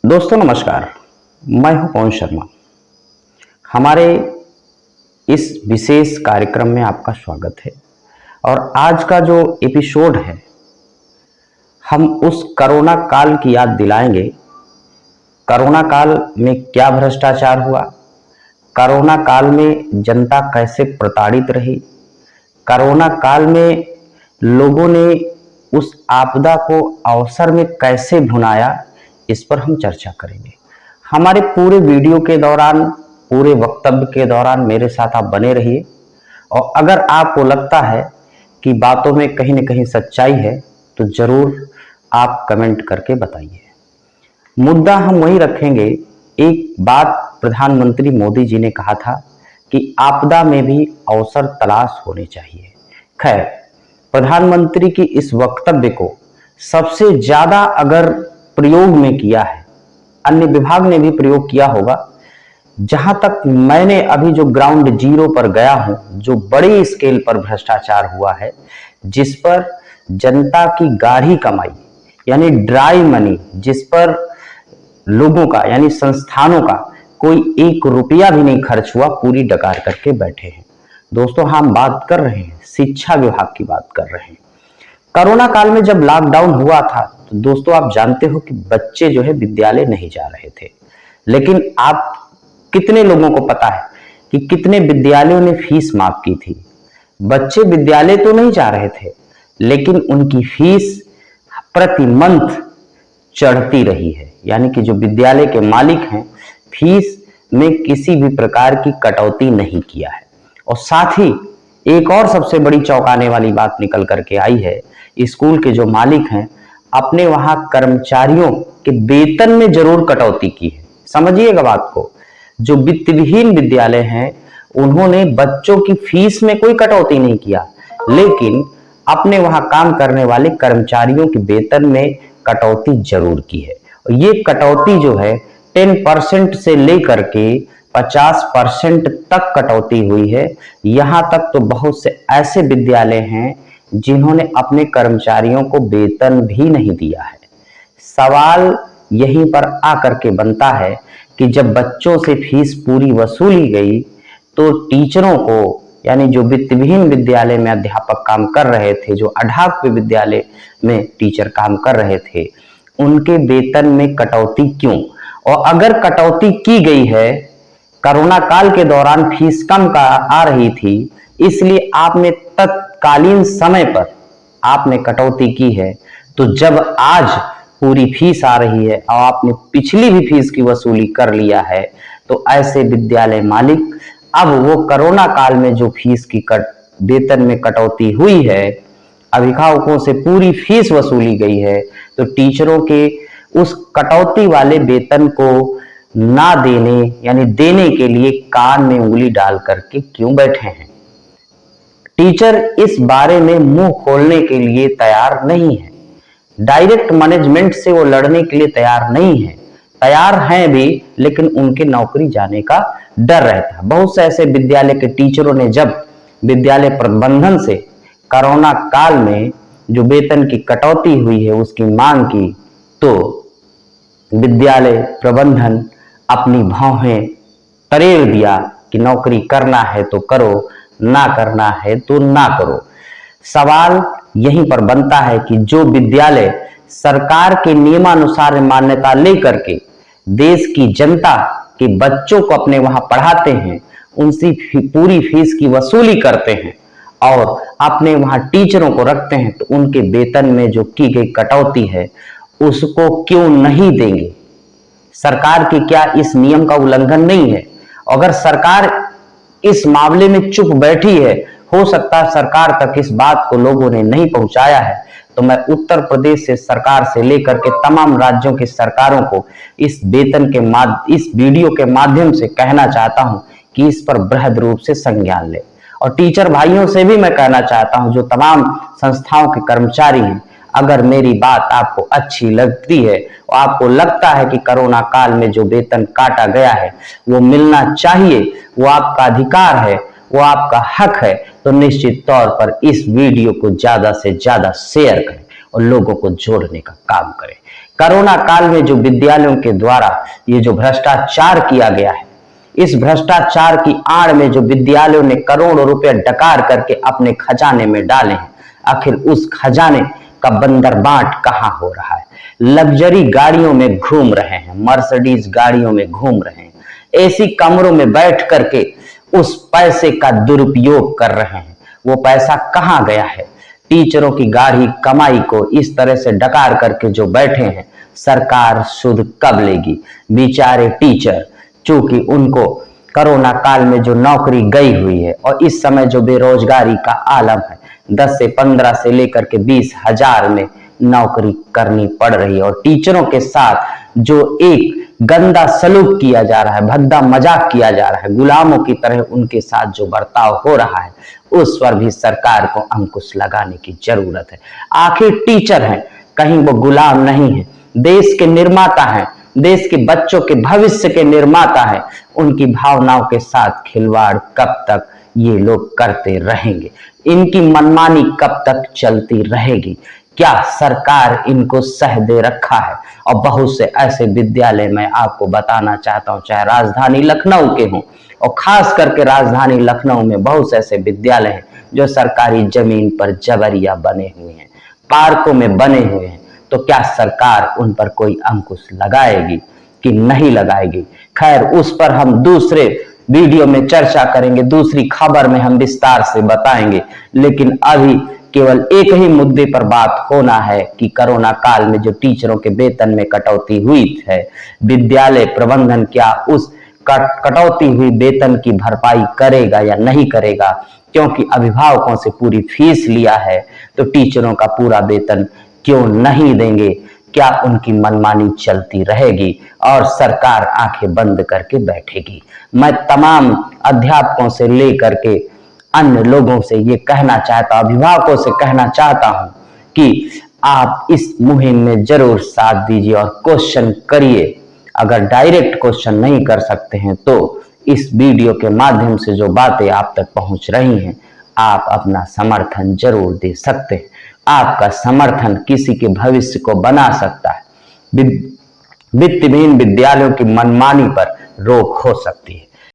दोस्तों नमस्कार, मैं हूं पवन शर्मा। हमारे इस विशेष कार्यक्रम में आपका स्वागत है। और आज का जो एपिसोड है, हम उस कोरोना काल की याद दिलाएंगे। कोरोना काल में क्या भ्रष्टाचार हुआ, कोरोना काल में जनता कैसे प्रताड़ित रही, कोरोना काल में लोगों ने उस आपदा को अवसर में कैसे भुनाया, इस पर हम चर्चा करेंगे। हमारे पूरे वीडियो के दौरान, पूरे वक्तव्य के दौरान मेरे साथ आप बने रहिए। और अगर आपको लगता है कि बातों में कहीं न कहीं सच्चाई है तो जरूर आप कमेंट करके बताइए। मुद्दा हम वही रखेंगे। एक बात प्रधानमंत्री मोदी जी ने कहा था कि आपदा में भी अवसर तलाश होने चाहिए। खैर, प्रधानमंत्री की इस वक्तव्य को सबसे ज्यादा अगर प्रयोग में किया है, अन्य विभाग ने भी प्रयोग किया होगा। जहां तक मैंने अभी जो ग्राउंड जीरो पर गया हूं, जो बड़ी स्केल पर भ्रष्टाचार हुआ है, जिस पर जनता की गाढ़ी कमाई यानी ड्राई मनी, जिस पर लोगों का यानी संस्थानों का कोई 1 रुपया भी नहीं खर्च हुआ, पूरी डकार करके बैठे हैं। दोस्तों, हम बात कर रहे हैं शिक्षा विभाग की बात कर रहे हैं। कोरोना काल में जब लॉकडाउन हुआ था तो दोस्तों आप जानते हो कि बच्चे जो है विद्यालय नहीं जा रहे थे। लेकिन आप कितने लोगों को पता है कि कितने विद्यालयों ने फीस माफ की थी। बच्चे विद्यालय तो नहीं जा रहे थे, लेकिन उनकी फीस प्रति मंथ चढ़ती रही है। यानी कि जो विद्यालय के मालिक हैं, फीस में किसी भी प्रकार की कटौती नहीं किया है। और साथ ही एक और सबसे बड़ी चौंकाने वाली बात निकल करके आई है। स्कूल के जो मालिक हैं, अपने वहां कर्मचारियों के वेतन में जरूर कटौती की है। समझिएगा बात को। जो वित्तविहीन विद्यालय हैं, उन्होंने बच्चों की फीस में कोई कटौती नहीं किया, लेकिन अपने वहां काम करने वाले कर्मचारियों के वेतन में कटौती जरूर की है। और ये कटौती जो है 10% से लेकर के 50% तक कटौती हुई है। यहां तक तो बहुत से ऐसे विद्यालय हैं जिन्होंने अपने कर्मचारियों को वेतन भी नहीं दिया है। सवाल यहीं पर आकर के बनता है कि जब बच्चों से फीस पूरी वसूली गई तो टीचरों को, यानी जो वित्तविहीन विद्यालय में अध्यापक काम कर रहे थे, जो अढाक विद्यालय में टीचर काम कर रहे थे, उनके वेतन में कटौती क्यों? और अगर कटौती की गई है, कोरोना काल के दौरान फीस कम का आ रही थी, इसलिए आपने तत्कालीन समय पर आपने कटौती की है, तो जब आज पूरी फीस आ रही है और आपने पिछली भी फीस की वसूली कर लिया है, तो ऐसे विद्यालय मालिक अब वो कोरोना काल में जो फीस की वेतन में कटौती हुई है, अभिभावकों से पूरी फीस वसूली गई है, तो टीचरों के उस कटौती वाले वेतन को ना देने यानी देने के लिए कान में उंगली डाल करके क्यों बैठे हैं? टीचर इस बारे में मुंह खोलने के लिए तैयार नहीं है। डायरेक्ट मैनेजमेंट से वो लड़ने के लिए तैयार नहीं है। तैयार हैं भी, लेकिन उनके नौकरी जाने का डर रहता है। बहुत से ऐसे विद्यालय के टीचरों ने जब विद्यालय प्रबंधन से कोरोना काल में जो वेतन की कटौती हुई है उसकी मांग की, तो विद्यालय प्रबंधन अपनी भौहें तरेर दिया कि नौकरी करना है तो करो, ना करना है तो ना करो। सवाल यहीं पर बनता है कि जो विद्यालय सरकार के नियमानुसार मान्यता लेकर के देश की जनता के बच्चों को अपने वहां पढ़ाते हैं, उनसे पूरी फीस की वसूली करते हैं और अपने वहां टीचरों को रखते हैं, तो उनके वेतन में जो की गई कटौती है उसको क्यों नहीं देंगे? सरकार की क्या इस नियम का उल्लंघन नहीं है? अगर सरकार इस मामले में चुप बैठी है, हो सकता है सरकार तक इस बात को लोगों ने नहीं पहुंचाया है, तो मैं उत्तर प्रदेश से सरकार से लेकर के तमाम राज्यों की सरकारों को इस इस वीडियो के माध्यम से कहना चाहता हूं कि इस पर बृहद रूप से संज्ञान ले। और टीचर भाइयों से भी मैं कहना चाहता हूं, जो तमाम संस्थाओं के कर्मचारी हैं, अगर मेरी बात आपको अच्छी लगती है और आपको लगता है कि कोरोना काल में जो वेतन काटा गया है वो मिलना चाहिए, वो आपका अधिकार है, वो आपका हक है, तो निश्चित तौर पर इस वीडियो को ज्यादा से ज्यादा शेयर करें और लोगों को जोड़ने का काम करें। कोरोना काल में जो विद्यालयों के द्वारा ये जो भ्रष्टाचार किया गया है, इस भ्रष्टाचार की आड़ में जो विद्यालयों ने करोड़ों रुपए डकार करके अपने खजाने में डाले हैं, आखिर उस खजाने का बंदरबाट कहां हो रहा है। लग्जरी गाड़ियों में घूम रहे हैं, मर्सिडीज गाड़ियों में घूम रहे हैं, एसी कमरों में बैठ करके उस पैसे का दुरुपयोग कर रहे हैं। वो पैसा कहां गया है? टीचरों की गाढ़ी कमाई को इस तरह से डकार करके जो बैठे हैं, सरकार सुध कब लेगी? बेचारे टीचर, चूंकि उनको कोरोना काल में जो नौकरी गई हुई है और इस समय जो बेरोजगारी का आलम है, 10 से 15 से लेकर के 20,000 में नौकरी करनी पड़ रही है और टीचरों के साथ जो एक गंदा सलूक किया जा रहा है, भद्दा मजाक किया जा रहा है, गुलामों की तरह उनके साथ जो बर्ताव हो रहा है, उस पर भी सरकार को अंकुश लगाने की जरूरत है। आखिर टीचर हैं, कहीं वो गुलाम नहीं है, देश के निर्माता हैं, देश के बच्चों के भविष्य के निर्माता हैं। उनकी भावनाओं के साथ खिलवाड़ कब तक ये लोग करते रहेंगे? इनकी मनमानी कब तक चलती रहेगी? क्या सरकार इनको सह दे रखा है? और बहुत से ऐसे विद्यालय मैं आपको बताना चाहता हूं, चाहे राजधानी लखनऊ के हों, और खास करके राजधानी लखनऊ में बहुत से ऐसे विद्यालय हैं जो सरकारी जमीन पर जबरिया बने हुए हैं, पार्कों में बने हुए हैं। तो क्या सरकार उन पर कोई अंकुश लगाएगी कि नहीं लगाएगी? खैर, उस पर हम दूसरे वीडियो में चर्चा करेंगे, दूसरी खबर में हम विस्तार से बताएंगे। लेकिन अभी केवल एक ही मुद्दे पर बात होना है कि कोरोना काल में जो टीचरों के वेतन में कटौती हुई है, विद्यालय प्रबंधन क्या उस कटौती हुई वेतन की भरपाई करेगा या नहीं करेगा? क्योंकि अभिभावकों से पूरी फीस लिया है, तो टीचरों का पूरा वेतन क्यों नहीं देंगे? क्या उनकी मनमानी चलती रहेगी और सरकार आंखें बंद करके बैठेगी? मैं तमाम अध्यापकों से लेकर के अन्य लोगों से ये कहना चाहता, अभिभावकों से कहना चाहता हूं कि आप इस मुहिम में जरूर साथ दीजिए और क्वेश्चन करिए। अगर डायरेक्ट क्वेश्चन नहीं कर सकते हैं तो इस वीडियो के माध्यम से जो बातें आप तक पहुंच रही हैं, आप अपना समर्थन जरूर दे सकते हैं। आपका समर्थन किसी के भविष्य को बना सकता है। वित्तहीन विद्यालयों की मनमानी पर रोक हो सकती है।